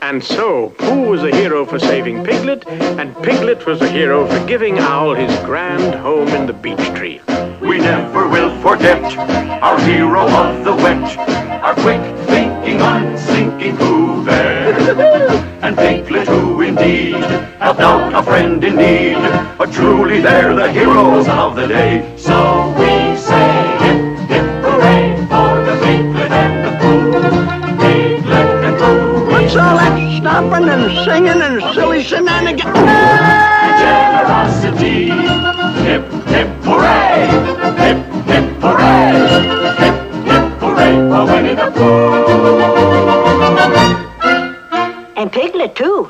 And so, Pooh was a hero for saving Piglet, and Piglet was a hero for giving Owl his grand home in the beech tree. We never will forget our hero of the wet, our quick-thinking, unslinking Pooh Bear. And Piglet, who indeed helped out a friend in need, but truly they're the heroes of the day. So we say hip, hip, hooray for the Piglet and the Pooh. Piglet and Pooh. What's all that stomping and singing and silly shenanigans? Generosity. Hip, hip, hooray! Hip, hip, hooray! Hip, hip, hooray for Winnie the Pooh! And Piglet, too.